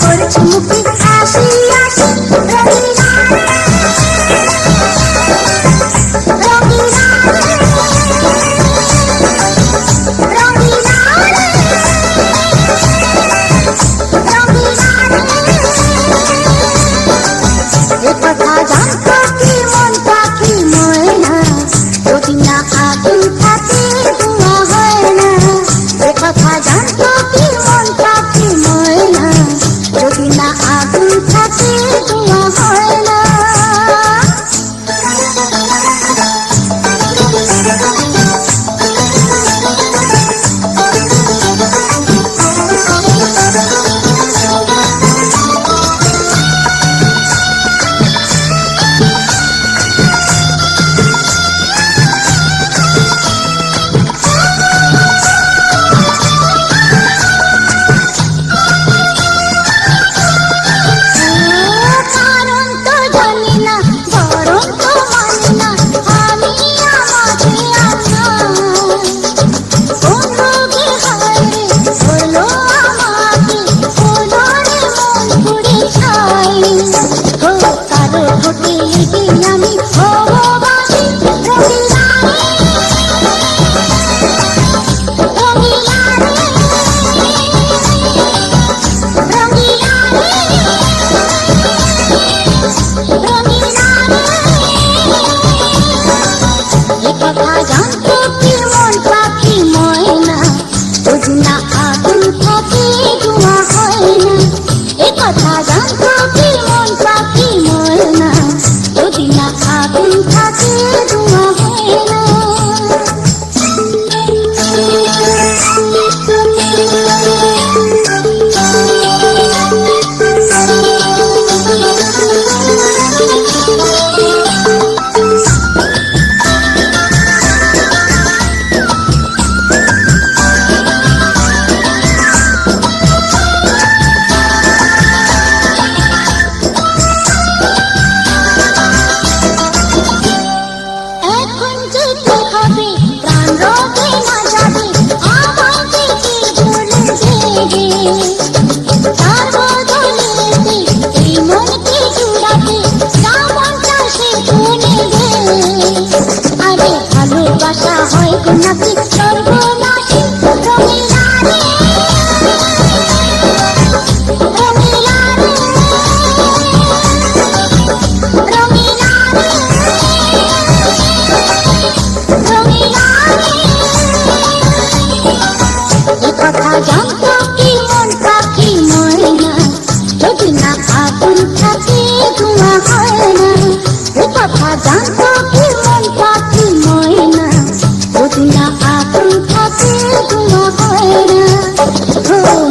করছি মুখে হাসি হাসি রঙিলা রঙিলা রঙিলা এ কথা জানতো কি মন পাখি ময়না যদি না আগুন থাকে ধোঁয়া হয় না এ কথা জানতো কি মন পাখি ময়না যদি না আগুন থাকে ধোঁয়া হয় না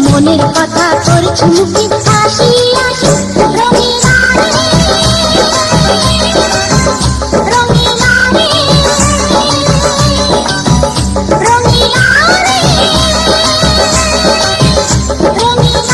মনের কথা করছি মুখে হাসি হাসি রঙিলা রঙিলা রঙিলা রঙিলা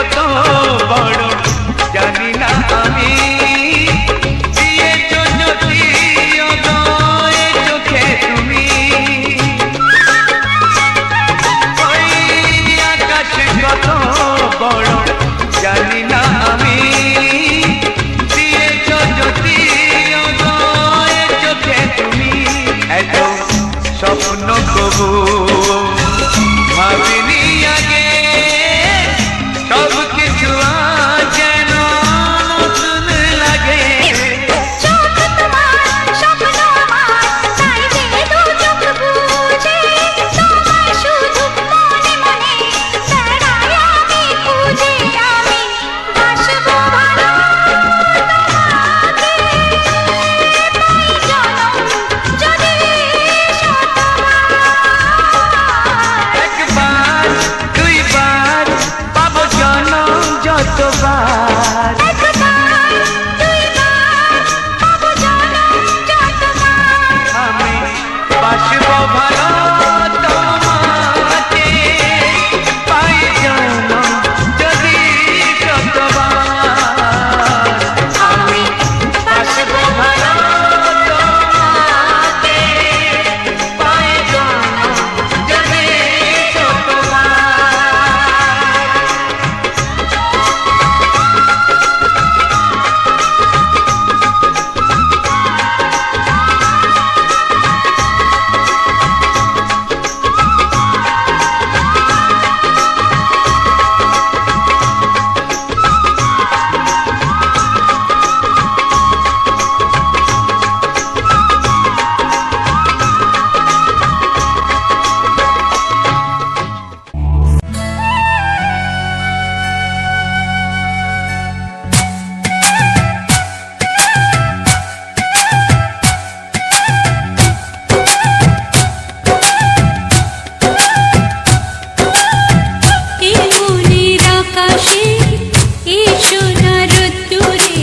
কত বড় জানি না আমি দিয়েছো যদি অদয় চোখে তুমি ওই আকাশ কত বড় জানি না আমি দিয়েছো যদি অদয় চোখে তুমি এত স্বপ্ন কবু ভাবিনি আগে সব কিছু আজ যেন নতুন লাগে চোখ তোমার স্বপ্ন আমার তাই যে দু চোখ বুঝে তোমায় শুধু মনে মনে বেড়াই আমি খুঁজে আমি বাসবো ভালো তোমাকে পাই জনম যদি শতবার একবার দুইবার পাবো জনম যতবার একবার দুইবার পাবো জনম যতবার আমি বাসবো ভালো তোমাকে পাই জনম যদি শতবার আমি বাসবো ভালো তোমাকে পাই জনম যদি শতবার এই মনের আকাশে এই সোনার রোদ্দুরে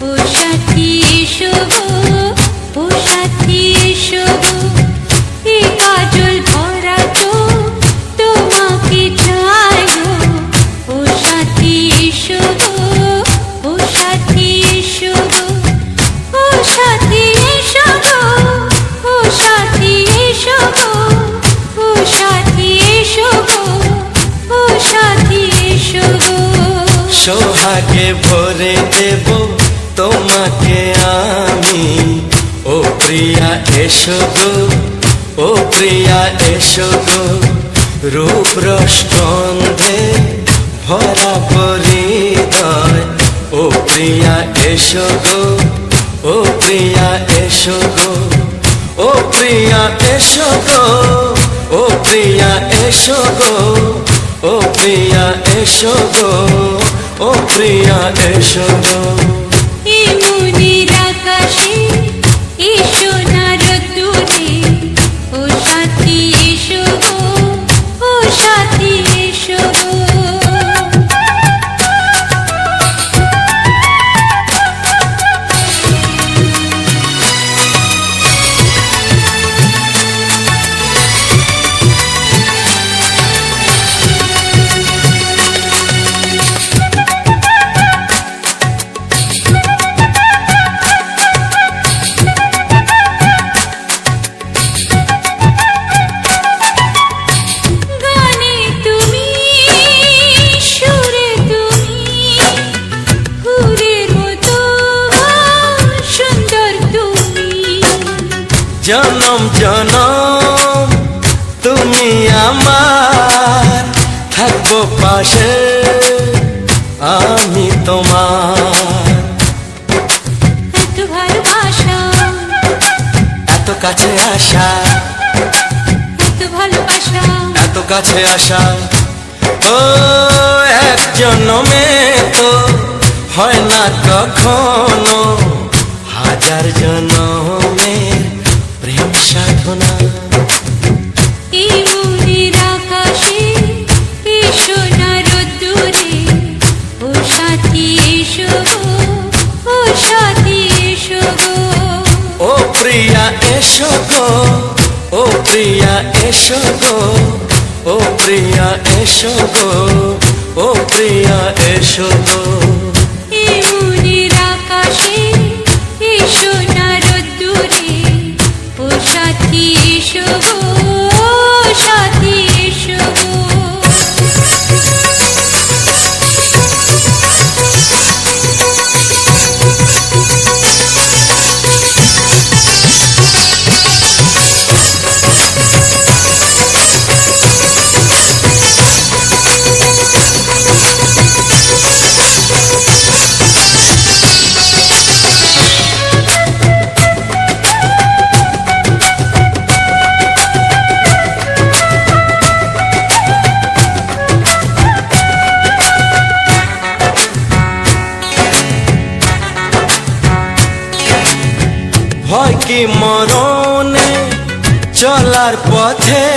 ও সাথী এসো গো, ও সাথী এসো গো, এই কাজল ভরা চোখ তোমাকে চাই গো, ও সাথী এসো গো, ও সাথী এসো গো, ও সাথী এসো গো, ও সাথী এসো গো, ও সাথী এসো গো, ও সাথী এসো গো। সোহাগে ভরে দেব তোমাকে আমি, ও প্রিয়া এসো গো, ও প্রিয়া এসো গো, রূপ রস গন্ধে ভরা পরিদয়, ও প্রিয়া এসো গো, ও প্রিয়া এসো গো, ও প্রিয়া এসো গো, ও প্রিয়া এসো গো, ও প্রিয়া এসো গো, ও প্রিয়া এসো গো। এই মনের আকাশে এই সোনার রোদ্দুরে ও সাথী এসো গো, ও সাথী এসো গো। গানে তুমি সুরে তুমি ফুলের মতো সুন্দর তুমি জনম জনম তুমি আমার, থাকবো পাশে আমি তোমার। এত ভালোবাসা এত কাছে আসা, এত ভালোবাসা এত কাছে আসা, ও এক জন্মে তো হয় না কখনো, হাজার জন্মের প্রেম সাধনা। এই মনের আকাশে এই সোনার রোদ্দুরে ও সাথী এসো গো, ও সাথী এসো গো। ও প্রিয়া এসো গো, ও প্রিয়া এসো গো, ও প্রিয়া এসো গো, ও প্রিয়া এসো গো এ মনের আকাশে এসো না রোদ্দুরে ও সাথী এসো গো সাথী এসো গো ভয় কি মরণে চলার পথে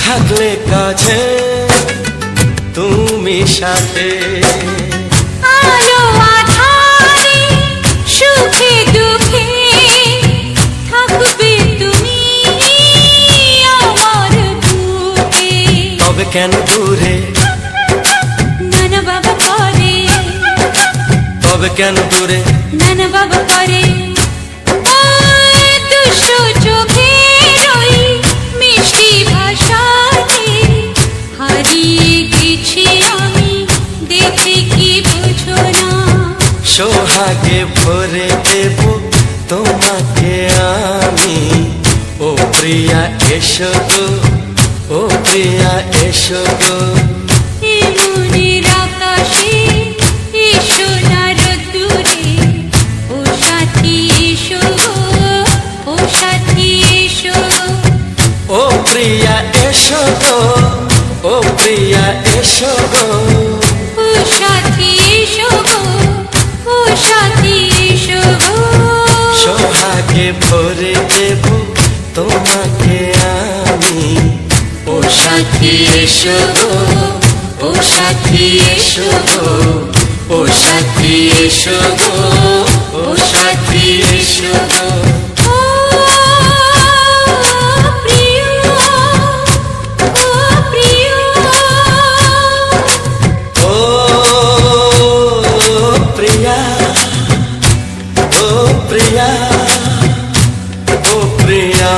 থাকলে কাছে তুমি সাথে আলো আঁধারে সুখে দুঃখে থাকবে তুমি আমার বুকে তবে কেন দূরে নানা বাবা করে তবে কেন দূরে নানা বাবা করে ওই দুষ্টু চোখের ওই মিষ্টি ভাষাতে হারিয়ে গেছি আমি দেখে কি বুঝো না সোহাগে ভরে দেব তোমাকে আমি ও প্রিয়া এসো গো ও প্রিয়া এসো গো এ মনের আকাশে এসো না রোদ্দুরে ও সাথী এসো গো ও সাথী এসো গো ও প্রিয়া এসো গো ও প্রিয়া এসো গো ও সাথী এসো গো ও সাথী এসো গো সোহাগে ভরে দেব তোমাকে আমি ও সাথী এসো গো ও সাথী এসো গো ও সাথী এসো গো ও সাথী এসো গো ও প্রিয় ও প্রিয় ও প্রিয়া ও প্রিয়া ও প্রিয়া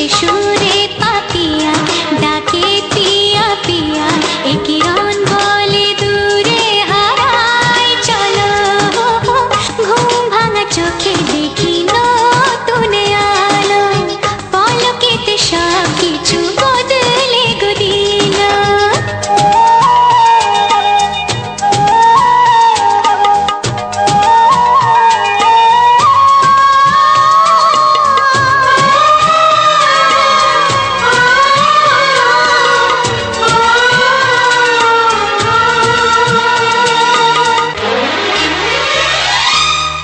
সুরে সুরে পাপিয়া ডাকে পিয়া পিয়া একই রন বলে দূরে হারায় চলো ঘুম ভাঙা চোখে দেখি নতুন আলো পলকেতে সব কিছু বদলে গো দিল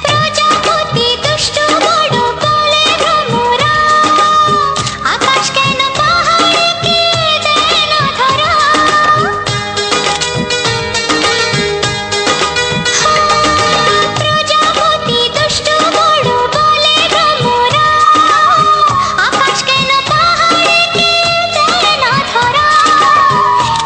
প্রজাপতি দুষ্ট বড় বলে ভ্রমরা আকাশ কেন পাহাড়কে দেয় না ধরা প্রজাপতি দুষ্ট বড় বলে ভ্রমরা আকাশ কেন পাহাড়কে দেয় না ধরা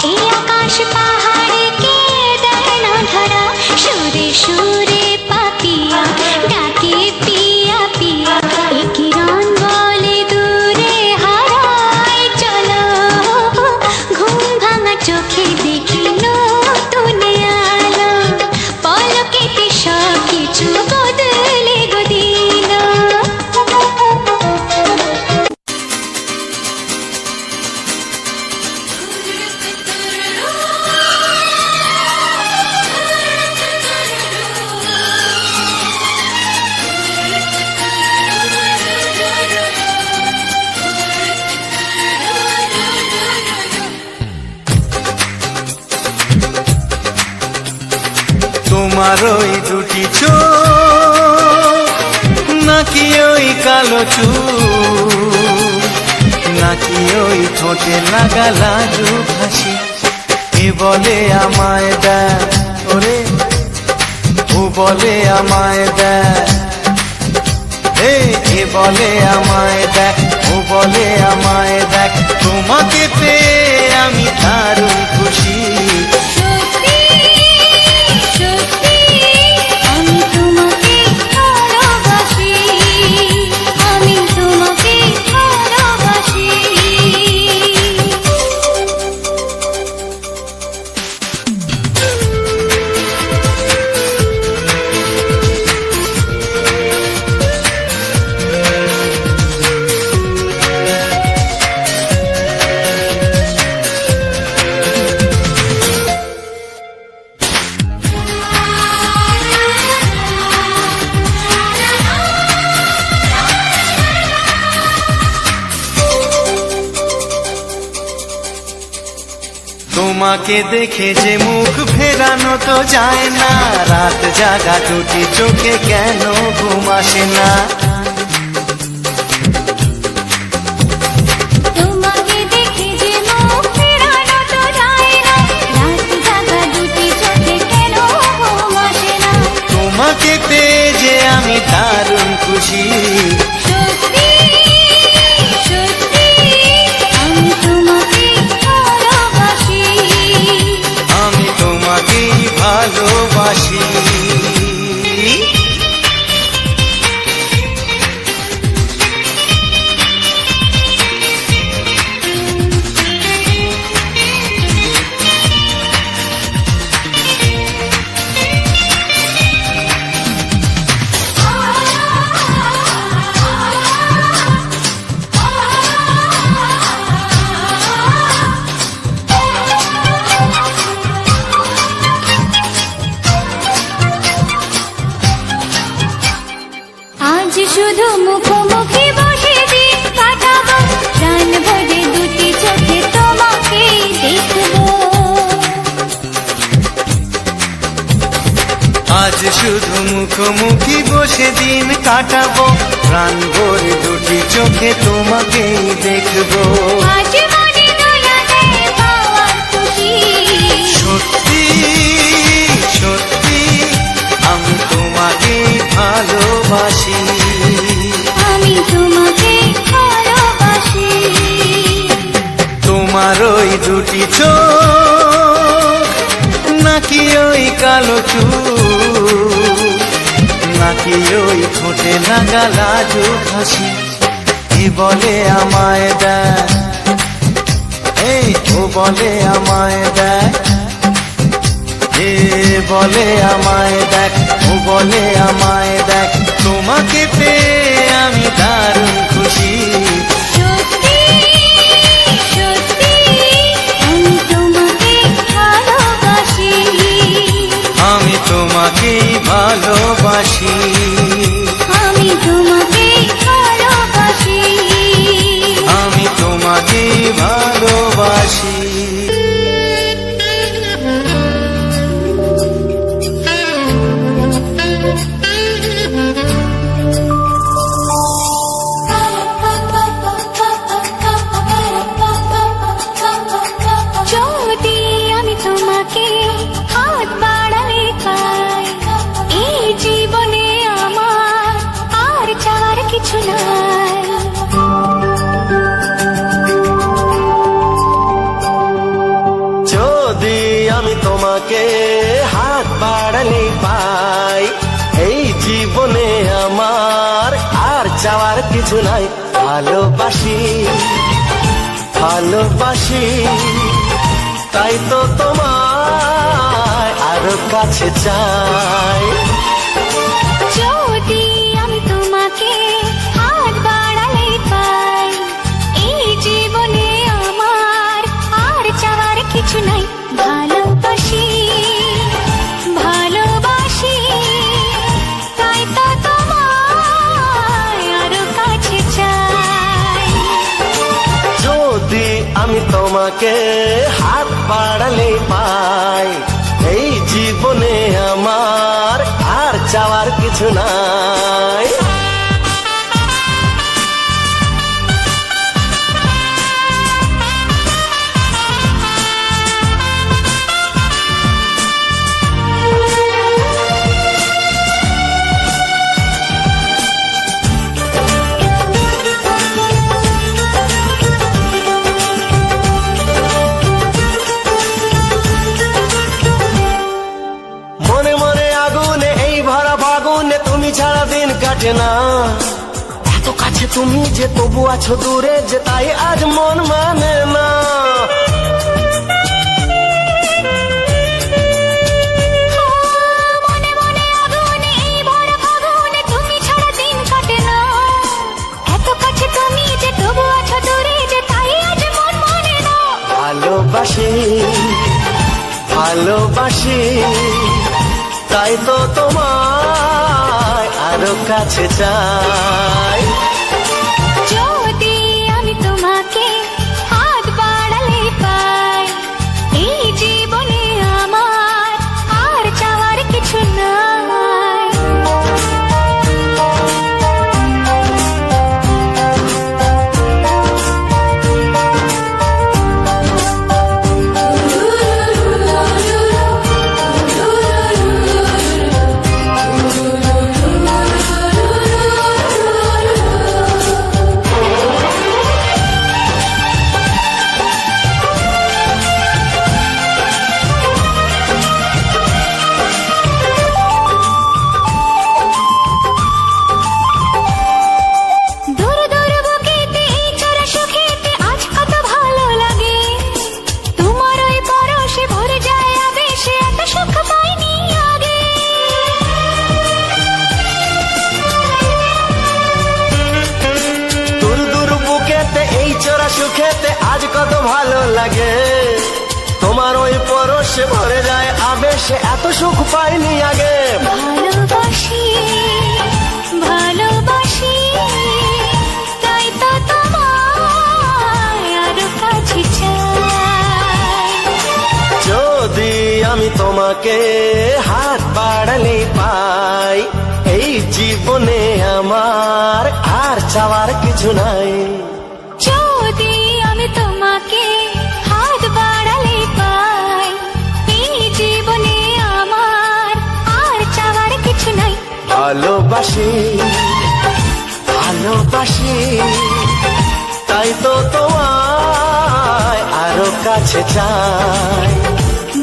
এই আকাশ পাহাড়কে দেয় না ধরা সুরে সুরে পাপিয়া ডাকে পিয়া পিয়া একই রন বলে দূরে হারায় চলো ঘুম ভাঙা চোখে দেখি নতুন আলো পলকেতে সব কিছু বদলে গো দিল তোমার ওই দুটি চোখ নাকি ওই কালো চুল নাকি ওই ঠোঁটে লাগা লাজু হাসি এ বলে আমায় দেয় ওরে ও বলে আমায় দেয় এ বলে আমায় দেখ ও বলে আমায় দেখ তোমাকে পেয়ে আমি দারুণ খুশি সত্যি সত্যি আমি তোমাকে ভালোবাসি আমি তোমাকে ভালোবাসি তোমাকে দেখে যে মুখ ফেরানো তো যায় না রাত জাগা দুটি চোখে কেন ঘুম আসে না তোমাকে দেখে যে মুখ ফেরানো তো যায় না রাত জাগা দুটি চোখে কেন ঘুম আসে না তোমাকে পেয়ে যে আমি দারুণ খুশি সত্যি সত্যি আমি তোমাকে ভালোবাসি আমি তোমাকেই ভালোবাসি আজ শুধু মুখোমুখি বসে দিন কাটাবো প্রাণ ভরে দুটি চোখে তোমাকে দেখবো আজ শুধু মুখোমুখি বসে দিন কাটাবো প্রাণ ভরে দুটি চোখে তোমাকেই দেখবো আজ মনে দোলা দেয় পাওয়ার খুশি সত্যি সত্যি আমি তোমাকেই ভালোবাসি আমি তোমাকে ভালোবাসি তোমার ওই দুটি চোখ নাকি ওই কালো চুল নাকি ওই ঠোঁটে লাগা লাজুক হাসি এ বলে আমায় দেখ, এই ও বলে আমায় দেখ, এ বলে আমায় দেখ, ও বলে আমায় দেখ, তোমাকে পেয়ে আমি দারুণ খুশি। সত্যি সত্যি আমি তোমাকে ভালোবাসি, আমি তোমাকেই ভালোবাসি, আমি তোমাকে ভালোবাসি। আমি তোমাকেই ভালোবাসি। যদি আমি তোমাকে হাত বাড়ালে পাই, এই জীবনে আমার আর চাওয়ার কিছু নাই। যদি আমি তোমাকে হাত বাড়ালে পাই, এই জীবনে আমার আর চাওয়ার কিছু নাই। ভালোবাসি ভালোবাসি, তাই তো তোমায় আরো কাছে চাই। যদি আমি তোমাকে হাত বাড়ালে পাই, এই জীবনে আমার আর চাওয়ার কিছু নাই। ভালোবাসি ভালোবাসি, তাই তো তোমায় আরো কাছে চাই। যদি আমি তোমাকে হাত বাড়ালে পাই, এই জীবনে আমার আর চাওয়ার কিছু নাই। মনে মনে আগুনে এই ভরা ফাগুনে তুমি ছাড়া দিন কাটে না। এত কাছে তুমি যে তবু আছো দূরে, যে তাই আজ মন মানে না। মনে মনে আগুনে এই ভরা ফাগুনে তুমি ছাড়া দিন কাটে না। এত কাছে তুমি যে তবু আছো দূরে, যে তাই আজ মন মানে না। ভালোবাসি ভালোবাসি, তাই তো তোমায় আরো কাছে চাই। যদি আমি তোমাকে হাত বাড়ালে পাই, এই জীবনে আমার আর চাওয়ার কিছু নাই। দূর দূর বুকেতে এই চোরা সুখেতে আজ কত ভালো লাগে। তোমার ওই পরশে ভরে যায় আবেশে, এত সুখ পাইনি আগে। দূর দূর বুকেতে এই চোরা সুখেতে আজ কত ভালো লাগে। তোমার ওই পরশে ভরে যায় আবেশে, এত সুখ পাইনি আগে। ভালোবাসি ভালোবাসি, তাই তো তোমায় আরো কাছে চাই। যদি আমি তোমাকে হাত বাড়ালে পাই, এই জীবনে আমার আর চাওয়ার কিছু নাই। যদি আমি তোমাকে হাত বাড়ালে পাই, এই জীবনে আমার আর চাওয়ার কিছু নাই। ভালোবাসি ভালোবাসি, তাই তো তোমায় আরো কাছে চাই।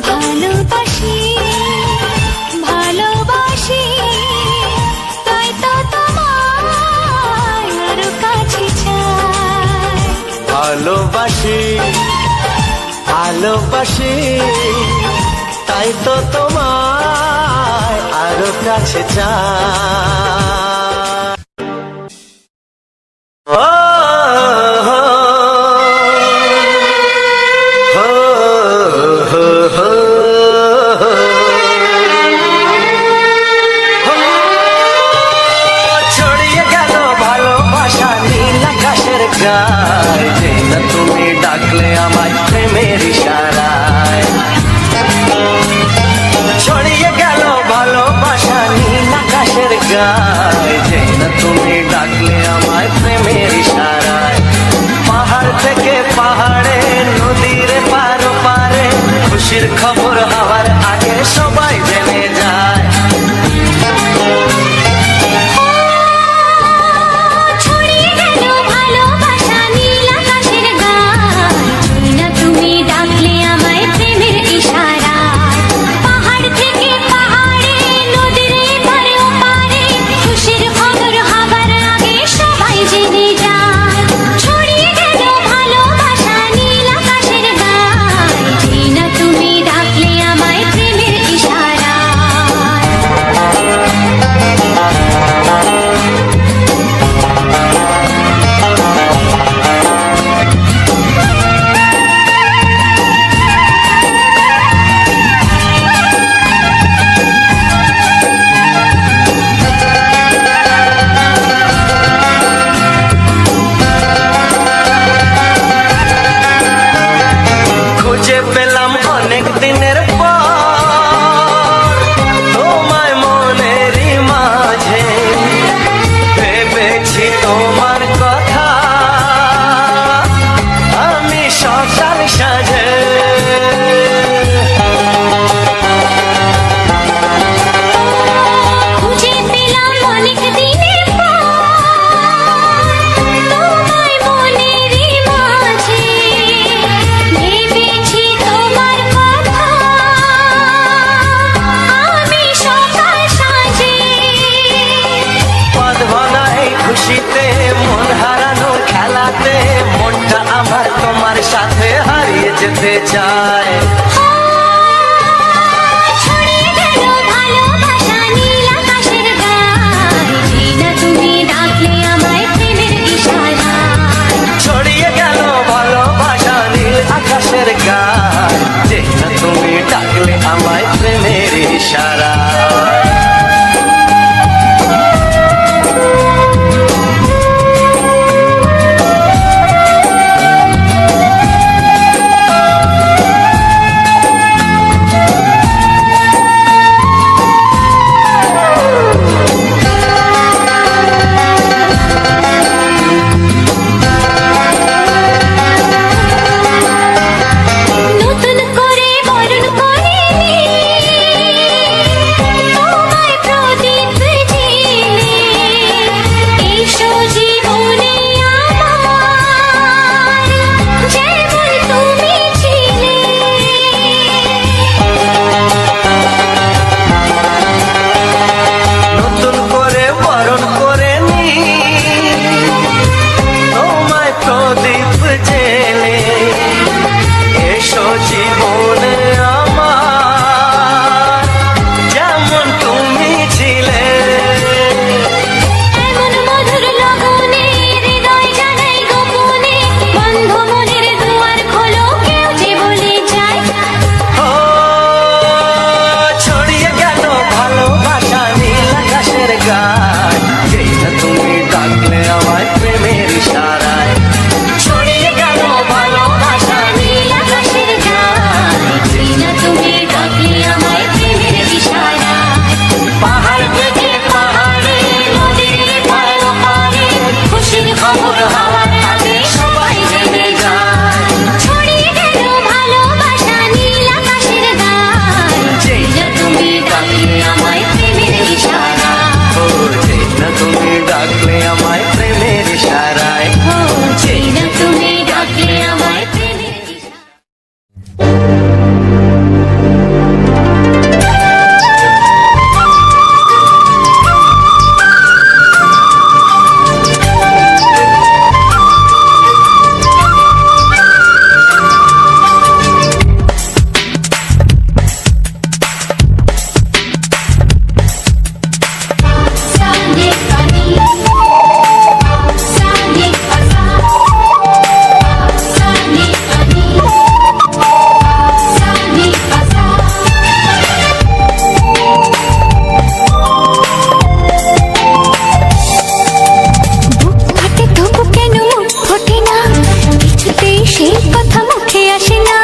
ভালোবাসি ভালোবাসি, তাই তো তোমায় আরো কাছে চাই। ভালোবাসি ভালোবাসি তাই তো তোমায় আরো কাছে চাই ও ছড়িয়ে গেল ভালোবাসা নীল আকাশের গায় যে না তুমি ডাকলে আমায় প্রেমের ইশারায় ছড়িয়ে গেল ভালোবাসা নীল আকাশের গায় যে না তুমি ডাকলে আমায় প্রেমের ইশারায় পাহাড় থেকে পাহাড়ে নদীর পার পারে খুশির খবর হওয়ার আগে সবাই জেনে যায় ছড়িয়ে গেল ভালোবাসা নীল আকাশের গায় না তুমি ডাকলে আমায় প্রেমের ইশারায় পাহাড় থেকে পাহাড়ে নদীর এপারে ওপারে খুশির খবর হবার আগে সবাই জেনে যায় ছড়িয়ে গেল ভালোবাসা নীল আকাশের গায় না তুমি ডাকলে আমায় প্রেমের ইশারায় খুঁজে পেলাম অনেক দিনের পর তোমায় মনেরই মাঝে ভেবেছি তোমার কথা আমি সকাল সাজে খুঁজে পেলাম অনেক দিনের পর তোমায় মনেরই মাঝে ভেবেছি তোমার কথা আমি সকাল সাজে পদ ভরা এই খুশিতে মন হারানো খেলাতে মনটা আমার তোমার সাথে হারিয়ে যেতে চায় ছড়িয়ে গেল ভালোবাসা নীল আকাশের গায় না তুমি ডাকলে আমায় প্রেমের ইশারায় ছড়িয়ে গেল ভালোবাসা নীল আকাশের গায় যে না তুমি ডাকলে আমায় প্রেমের ইশারা সেই কথা মুখে আসে না,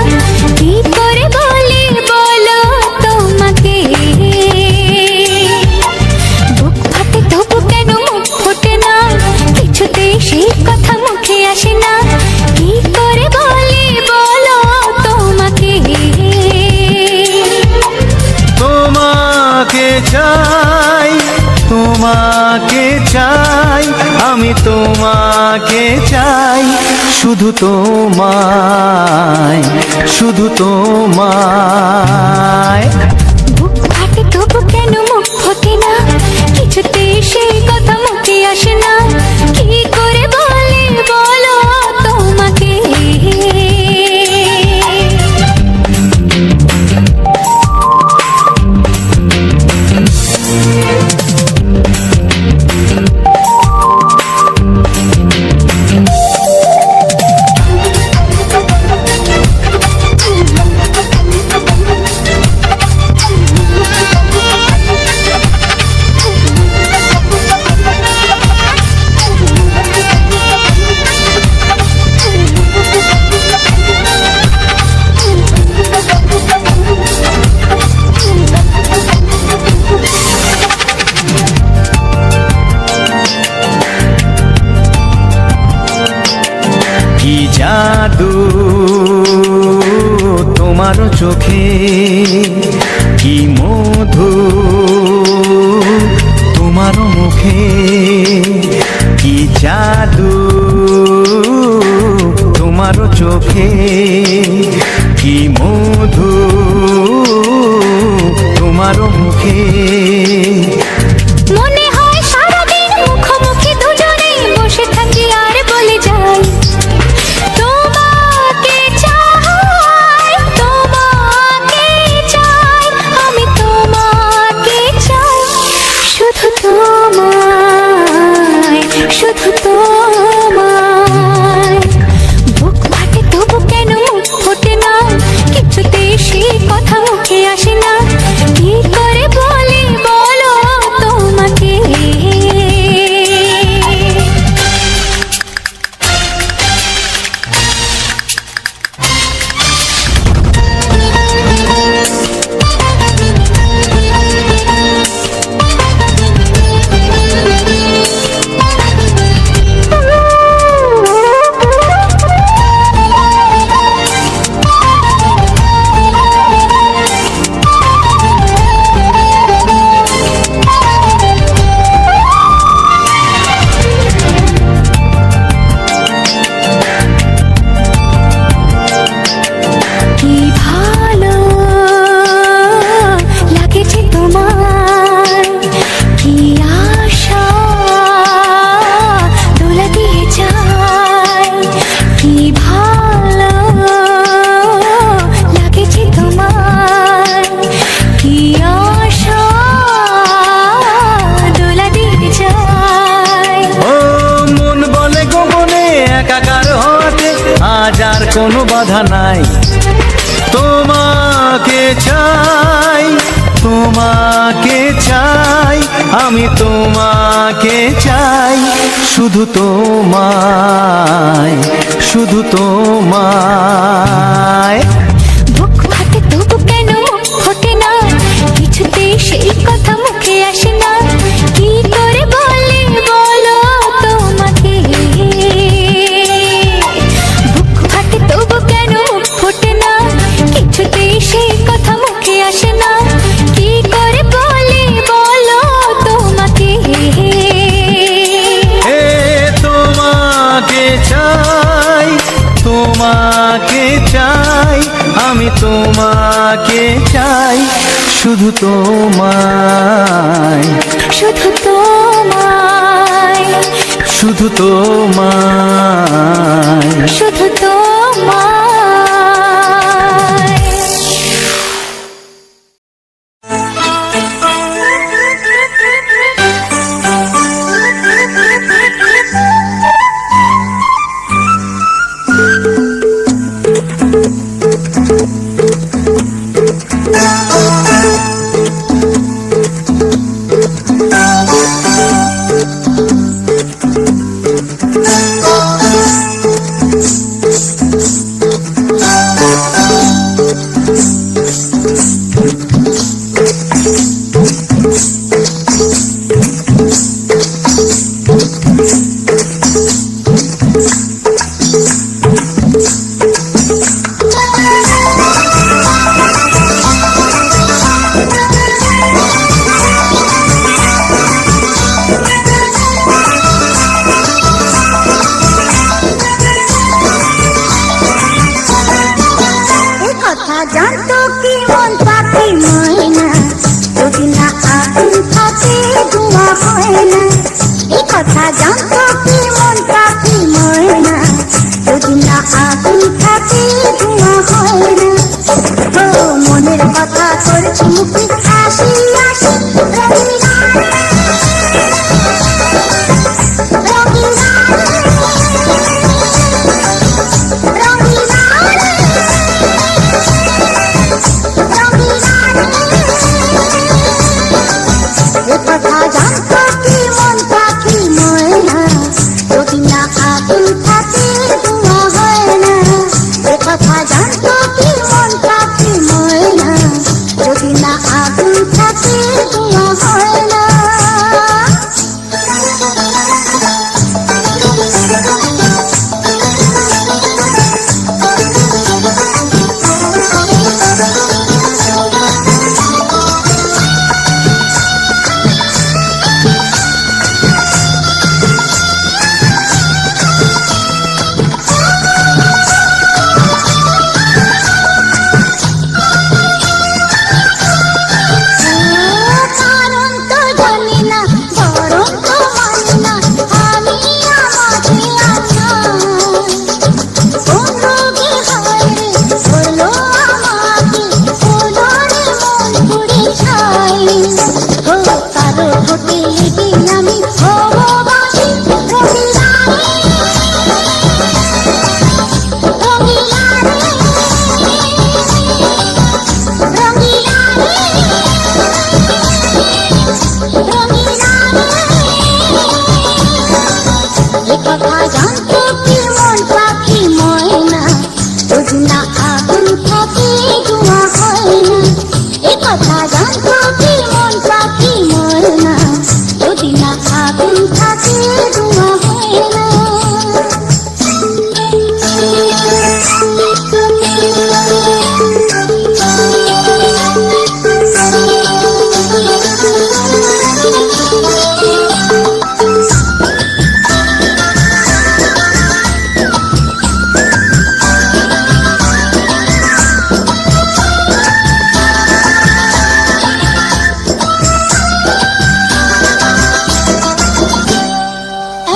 কি করে বলি বলো তোমাকে। বুক ফাটে তবু কেন মুখ ফোটে না, কিছুতেই সেই কথা মুখে আসে না, কি করে বলি বলো তোমাকে। তোমাকে চাই, তোমাকে চাই, আমি তোমাকে চাই, শুধু তোমায়, শুধু তোমায়। বুক ফাটে তবু কেন মুখ ফোটে না, কিছুতেই সেই কথা মুখে আসে না, কি করে বলি বলো তোমাকে। কি জাদু তোমার চোখে, কি মধু তোমার মুখে, কি জাদু তোমার চোখে, কি মধু তোমার মুখে। মনে হয় সারাদিন মুখোমুখি দুজনেই বসে থাকি আর বলে যাই, তোমাকে চাই, তোমাকে চাই, আমি তোমাকে চাই, শুধু তোমায়, শুধু তোমায়। বুক ফাটে তবু কেন মুখ ফোটে না, কিছুতেই সেই কথা মুখে আসে না, কি করে বলি বলো তোমাকে। কি ভালো লাগেছে তোমার, কি আশা দোলা দিয়ে যায়, কি ভালো লাগেছে তোমার, কি আশা দোলা দিয়ে যায়। ও মন বলে গোপনে একাকার হতে আজ আর কোনো বাধা নাই, তোমাকে চাই, তোমাকে চাই, আমি তোমাকে চাই, শুধু তোমায়, শুধু তোমায়। বুক ফাটে তবু কেন মুখ ফোটে না, কিছুতেই সেই কথা মুখে আসে না, কি করে বলি বলো তোমাকে। বুক ফাটে তবু কেন মুখ ফোটে না, কিছুতেই সেই কথা মুখে আসে না, কি করে বলি বলো তোমাকে। এ তোমাকে চাই, তোমাকে চাই, আমি তোমাকে চাই, শুধু তোমায়, শুধু তোমায়, শুধু তোমায়। শুধু তোমায়। ধোঁয়া হয় না, এ কথা জানতো কি মন পাখি ময়না, যদি না আগুন থাকে ধোঁয়া হয় না। ও মনের কথা করছি মুখে হাসি হাসি, রঙিলা রঙিলা রঙিলা এ কথা জানতো কি মন পাখি ময়না, যদি না আগুন থাকে ধোঁয়া হয় না, এ কথা জানতো কি মন পাখি ময়না, যদি না আগুন থাকে ধোঁয়া হয় না। কারণ তো জানি না, বরং তো মানি না, আমি আমাকে কোন রোগে হয় রে বলো আমাকে, বলো রে মন পুড়ে ছাই। ও কারো ঠোঁটে লেগে আমি হব বাসি, রঙিলা রে রঙিলা রে রঙিলা রে রঙিলা রে। এ কথা জানতো কি মন পাখি ময়না, যদি না আগুন থাকে ধোঁয়া হয় না, এ কথা জানতো কি মন পাখি ময়না, যদি না আগুন থাকে ধোঁয়া হয় না।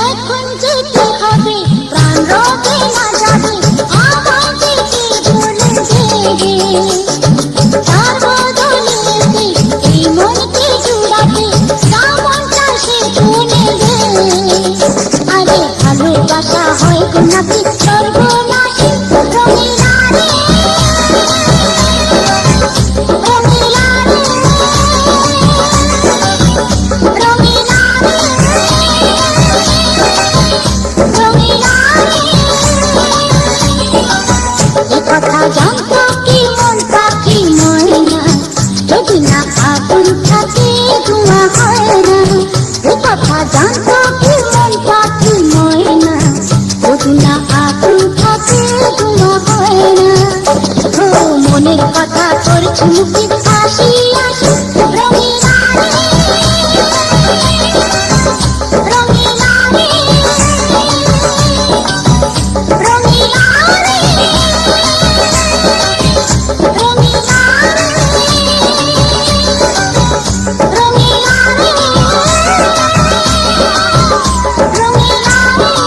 এখন যেতে হবে প্রাণ রবে না যাবে, আবার যেতে ভুলে দেবে, তার বদলে এই মনকে জুড়াবে, শ্রাবণটা সে শুনে দে। আরে ভালোবাসা হয় গো নাকি সর্বনাশী, রঙিলা রে রঙিলা রে রঙিলা রে রঙিলা রে। এ কথা জানতো কি মন পাখি ময়না, যদি না আগুন থাকে ধোঁয়া হয় না, এ কথা জানতো কি মন পাখি ময়না, যদি না আগুন থাকে ধোঁয়া হয় না। ও মনের কথা করছি মুখে হাসি হাসি, রঙিলা রে রঙিলা রে রঙিলা রে রঙিলা রে রঙিলা রে রঙিলা রে।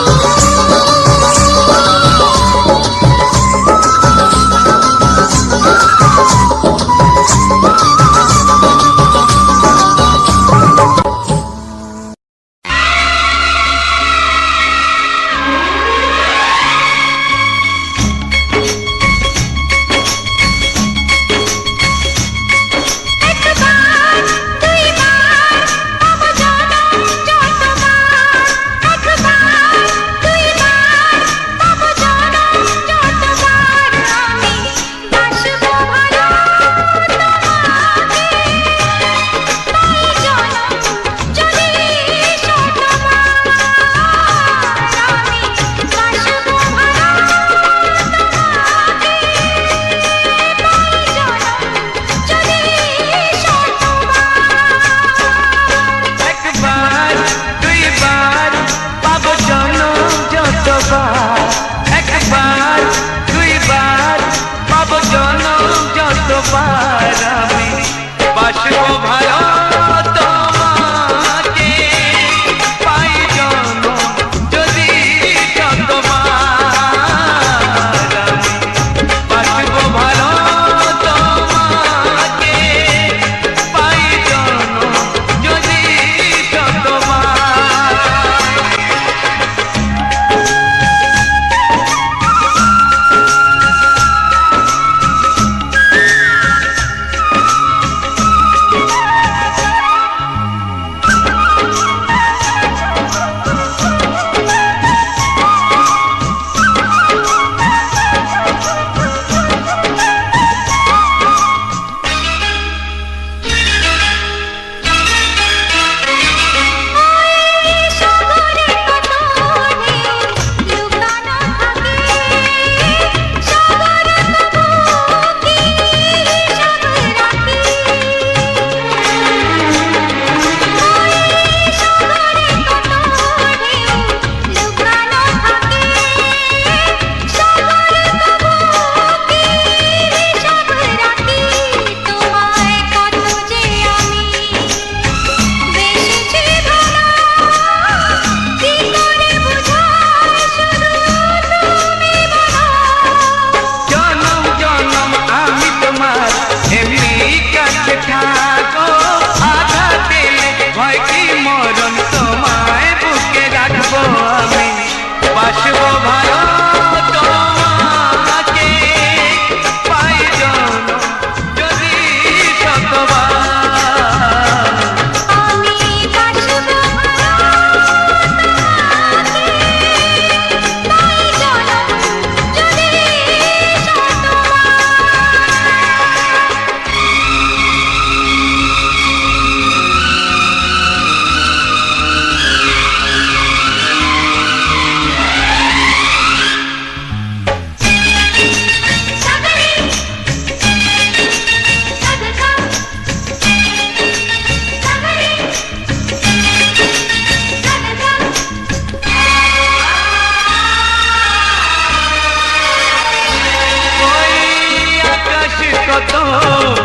কত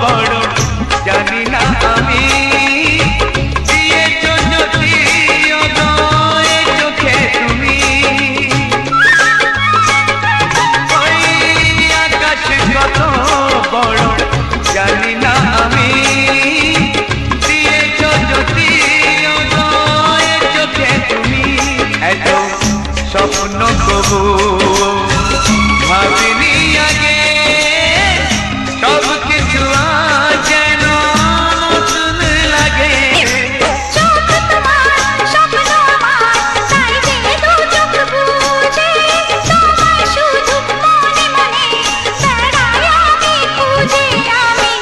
বড় জানি না আমি দিয়েছো যদি অদয় চোখে তুমি ওই আকাশ কত বড় জানি না আমি দিয়েছো যদি অদয় চোখে তুমি এত স্বপ্ন কবু ভাবিনি আগে সব কিছু আজ যেন নতুন লাগে চোখ তোমার স্বপ্ন আমার তাই যে দু চোখ বুঝে তোমায় শুধু মনে মনে বেড়াই আমি খুঁজে আমি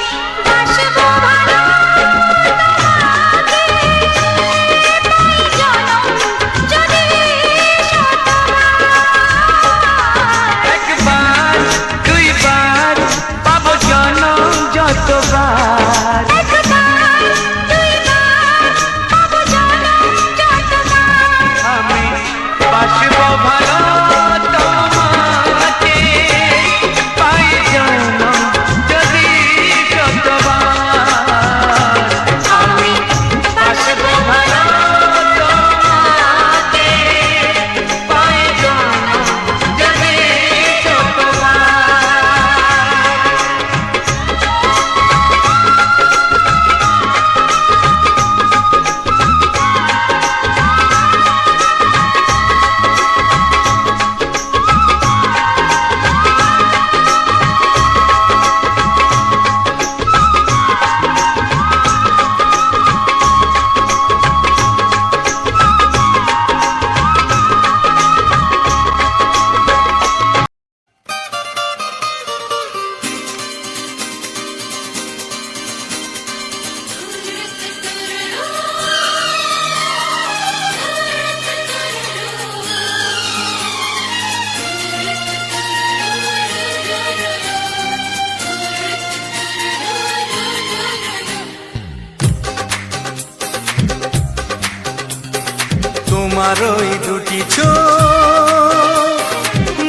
বাসবো ভালো তোমাকে তাই জনম যদি একবার দুইবার পাবো জনম যতবার একবার দুইবার পাবো জনম যতবার আমি বাসবো ভালো তোমাকে পাই জনম যদি যতবার আমি বাসবো ভালো তোমাকে পাই জনম যদি যতবার তোমার ওই দুটি চোখ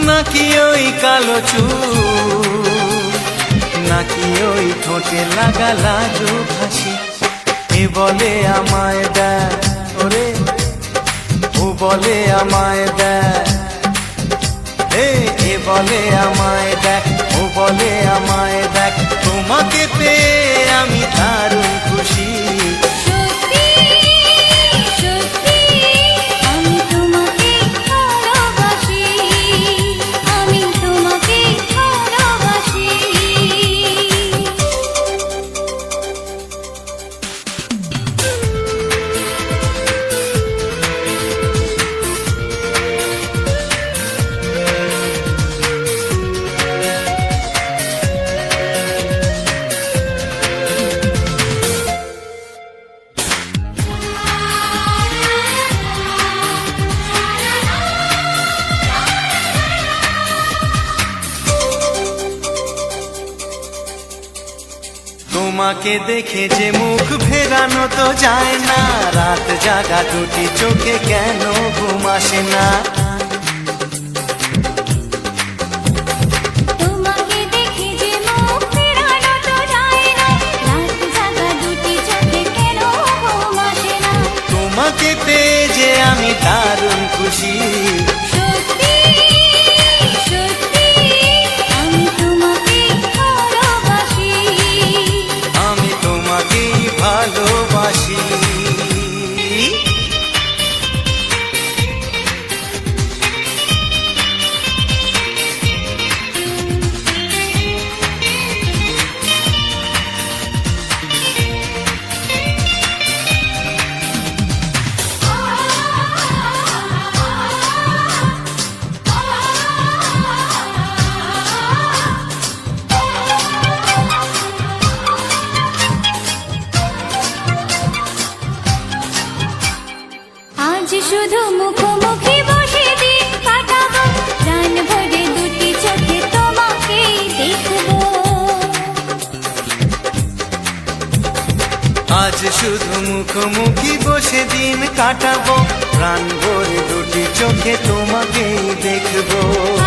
নাকি ওই কালো চুল নাকি ওই ঠোঁটে লাগা লাজুক হাসি এ বলে আমায় দেয় ওরে ও বলে আমায় দেয় এ বলে আমায় দেখ ও বলে আমায় দেখ তোমাকে পেয়ে আমি দারুণ খুশি সত্যি সত্যি আমি তোমাকে ভালোবাসি আমি তোমাকে ভালোবাসি তোমাকে দেখে যে মুখ ফেরানো তো যায় না রাত জাগা দুটি চোখে কেন ঘুম আসে না তোমাকে দেখে যে মুখ ফেরানো তো যায় না রাত জাগা দুটি চোখে কেন ঘুম আসে না তোমাকে পেয়ে যে আমি দারুণ খুশি সত্যি সত্যি আমি তোমাকে ভালোবাসি আমি তোমাকেই ভালোবাসি আজ শুধু মুখোমুখি বসে দিন কাটাবো প্রাণ ভরে দুটি চোখে তোমাকে দেখবো আজ শুধু মুখোমুখি বসে দিন কাটাবো প্রাণ ভরে দুটি চোখে তোমাকেই দেখবো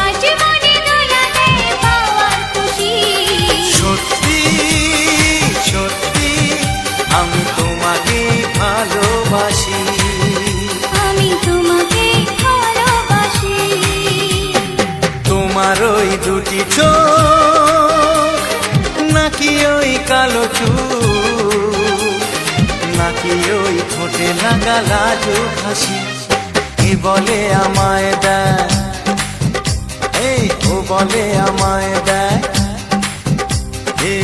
আজ মনে দোলা দেয় পাওয়ার খুশি সত্যি আমি তোমাকে ভালোবাসি। আমি তোমাকে ভালোবাসি। তোমার ওই দুটি চোখ, নাকি ওই কালো চুল, নাকি ওই ঠোঁটে লাগা লাজুক হাসি, কে বলে আমায় দেয়, এই ও বলে আমায় দেয়, এ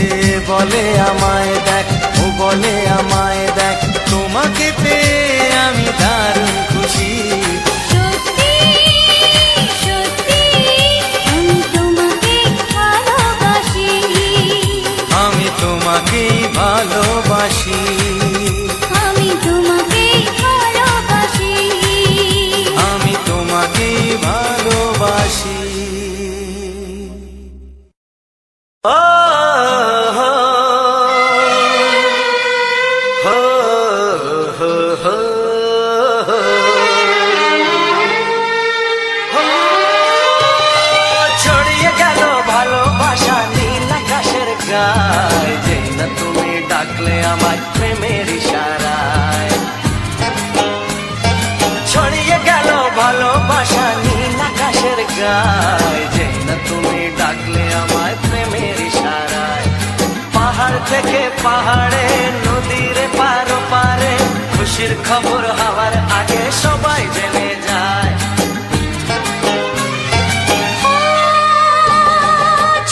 বলে আমায় দেখ, ও বলে আমায় দেখ, তোমাকে পেয়ে আমি দারুণ খুশি। সত্যি সত্যি আমি তোমাকে ভালোবাসি। আমি তোমাকেই ভালোবাসি। আমি তোমাকে ভালোবাসি। আমি তোমাকেই ভালোবাসি। ও হো হো হো হো হো। ছড়িয়ে গেল ভালোবাসা নীল আকাশের গায়, যে না তুমি ডাকলে আমার প্রেমের ইশারায়। ছড়িয়ে গেল ভালোবাসা নীল আকাশের গায়, যে না তুমি ডাকলে আমার প্রেমের ইশারায়। পাহাড় থেকে পাহাড়ে, নদীর পার পারে, খুশির খবর হওয়ার আগে সবাই জেনে যায়।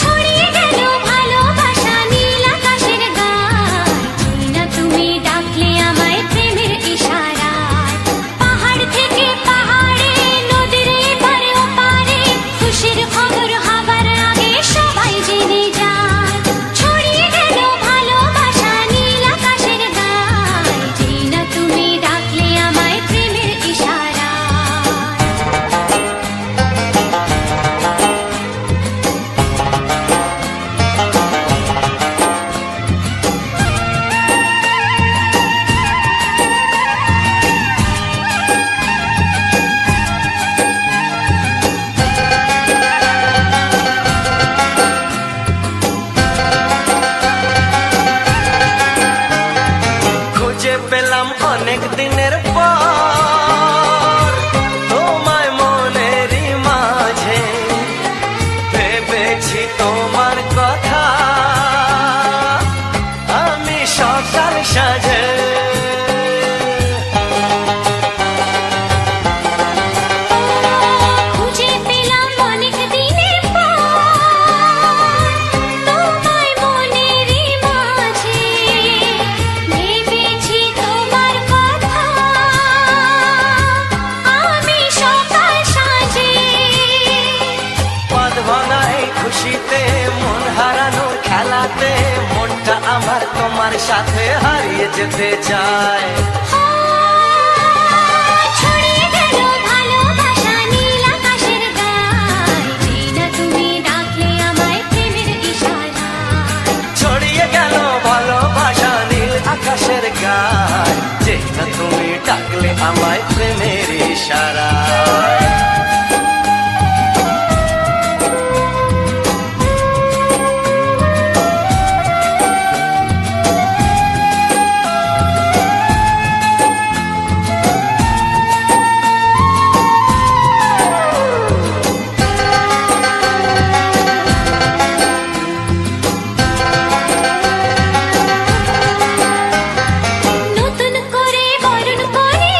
ছড়িয়ে গেল ভালোবাসা নীল আকাশের গায়, যে না তুমি ডাকলে আমায় প্রেমের ইশারায়। পাহাড় থেকে পাহাড়ে, নদীর এপারে ওপারে, খুশির খবর হবার আগে সবাই জেনে যায়। ছড়িয়ে গেল ভালোবাসা নীল আকাশের গায়, যে না তুমি ডাকলে আমায় প্রেমের ইশারায়। খুঁজে পেলাম অনেক দিনের পর তোমায় মনেরই মাঝে, ভেবেছি তোমার কথা আমি সকাল সাজে। খুঁজে পেলাম অনেক দিনের পর তোমায় মনেরই মাঝে, ভেবেছি তোমার কথা আমি সকাল সাজে। পদ ভাঙাই খুশিতে, মন হারানোর খেলাতে, মনটা আমার তোমার সাথে হারিয়ে যেতে চায়। ছড়িয়ে গেল ভালোবাসা নীল আকাশের গায়, যে না তুমি ডাকলে আমায় প্রেমের ইশারায়। ছড়িয়ে গেল ভালোবাসা নীল আকাশের গায়, যে না তুমি ডাকলে আমায় প্রেমের ইশারায়। নতুন করে বরণ করে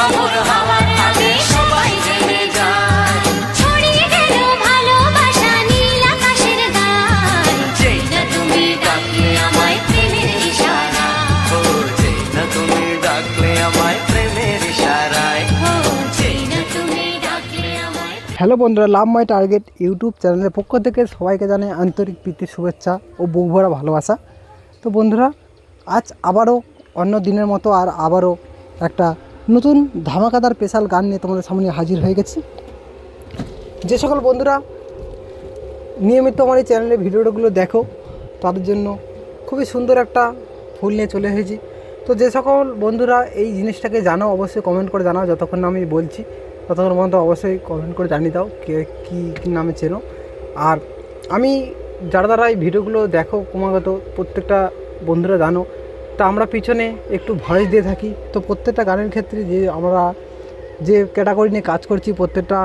খবর হাওয়ার আগে সবাই জেনে যায়। ছড়িয়ে গেল ভালোবাসা নীল আকাশের গায়, যেই না তুমি ডাকলে আমায় প্রেমের ইশারা, ও যেই না তুমি ডাকলে আমায় প্রেমের ইশারায়, ও যেই না তুমি ডাকলে আমায়। হ্যালো বন্ধুরা, লাভ মাই টার্গেট ইউটিউব চ্যানেলের পক্ষ থেকে সবাইকে জানাই আন্তরিক প্রীতি শুভেচ্ছা ও বুক ভরা ভালোবাসা। তো বন্ধুরা, আজ আবারও অন্য দিনের মতো আবারও একটা নতুন ধামাকাদার স্পেশাল গান নিয়ে তোমাদের সামনে হাজির হয়ে গেছি। যে সকল বন্ধুরা নিয়মিত আমার এই চ্যানেলের ভিডিওগুলো দেখো, তাদের জন্য খুবই সুন্দর একটা ফুল নিয়ে চলে এসেছি। তো যে সকল বন্ধুরা এই জিনিসটাকে জানো, অবশ্যই কমেন্ট করে জানাও। যতক্ষণ না আমি বলছি ততক্ষণ পর্যন্ত অবশ্যই কমেন্ট করে জানিয়ে দাও কে কী নামে চেনো। আর আমি যারা এই ভিডিওগুলো দেখো ক্রমাগত, প্রত্যেকটা বন্ধুরা জানো, তা আমরা পিছনে একটু ভয়েস দিয়ে থাকি। তো প্রত্যেকটা গানের ক্ষেত্রে যে আমরা যে ক্যাটাগরি নিয়ে কাজ করছি, প্রত্যেকটা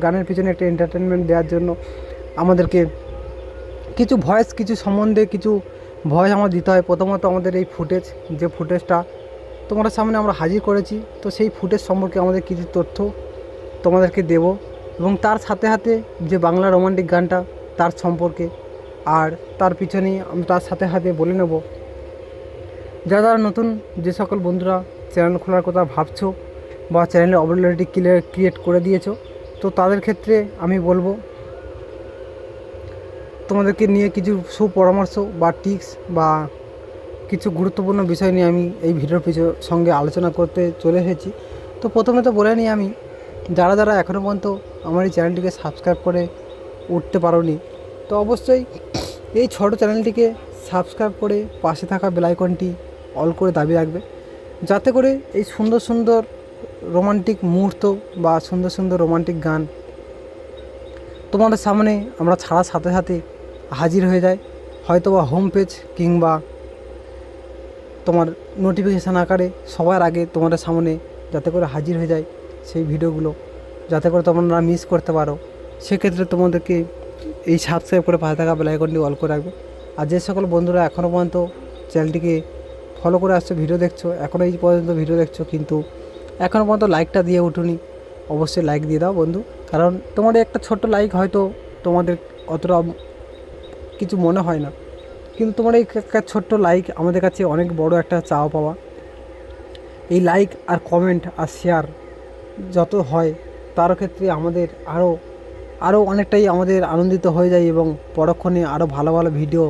গানের পিছনে একটা এন্টারটেনমেন্ট দেওয়ার জন্য আমাদেরকে কিছু ভয়েস, কিছু সম্বন্ধে কিছু ভয়েস আমার দিতে হয়। প্রথমত আমাদের এই যে ফুটেজটা তোমাদের সামনে আমরা হাজির করেছি, তো সেই ফুটেজ সম্পর্কে আমাদের কিছু তথ্য তোমাদেরকে দেব, এবং তার সাথে সাথে যে বাংলা রোমান্টিক গানটা তার সম্পর্কে, আর তার পিছনেই আমি তার সাথে সাথে বলে নেব যারা নতুন যে সকল বন্ধুরা চ্যানেল খোলার কথা ভাবছো বা চ্যানেলে অলরেডি ক্রিয়েট করে দিয়েছো, তো তাদের ক্ষেত্রে আমি বলবো তোমাদেরকে নিয়ে কিছু সুপরামর্শ বা টিপস বা কিছু গুরুত্বপূর্ণ বিষয় নিয়ে আমি এই ভিডিওর সঙ্গে আলোচনা করতে চলে এসেছি। তো প্রথমে তো বলে নিই, আমি যারা এখনও পর্যন্ত আমার এই চ্যানেলটিকে সাবস্ক্রাইব করে উঠতে পারোনি, তো অবশ্যই এই ছোট চ্যানেলটিকে সাবস্ক্রাইব করে পাশে থাকা বেল আইকনটি অল করে দাবি রাখবে, যাতে করে এই সুন্দর সুন্দর রোমান্টিক মুহূর্ত বা সুন্দর সুন্দর রোমান্টিক গান তোমাদের সামনে আমরা ছাড়ার সাথে সাথে হাজির হয়ে যায়, হয়তো বা হোম পেজ কিংবা তোমার নোটিফিকেশান আকারে সবার আগে তোমাদের সামনে যাতে করে হাজির হয়ে যায় সেই ভিডিওগুলো, যাতে করে তোমরা মিস করতে পারো। সেক্ষেত্রে তোমাদেরকে এই সাবস্ক্রাইব করে পাশে থাকা বেল আইকনটি অল করে রাখবে। আর যে সকল বন্ধুরা এখনও পর্যন্ত চ্যানেলটিকে ফলো করে আসছো, ভিডিও দেখছো, এখনও এই পর্যন্ত ভিডিও দেখছো কিন্তু এখনও পর্যন্ত লাইকটা দিয়ে উঠুনি, অবশ্যই লাইক দিয়ে দাও বন্ধু। কারণ তোমাদের একটা ছোট্ট লাইক হয়তো তোমাদের অতটা কিছু মনে হয় না, কিন্তু তোমার এই একটা ছোট্ট লাইক আমাদের কাছে অনেক বড় একটা চাওয়া পাওয়া। এই লাইক আর কমেন্ট আর শেয়ার যত হয় তার ক্ষেত্রে আমাদের আরও অনেকটাই আমাদের আনন্দিত হয়ে যায়, এবং পরক্ষণে আরও ভালো ভালো ভিডিও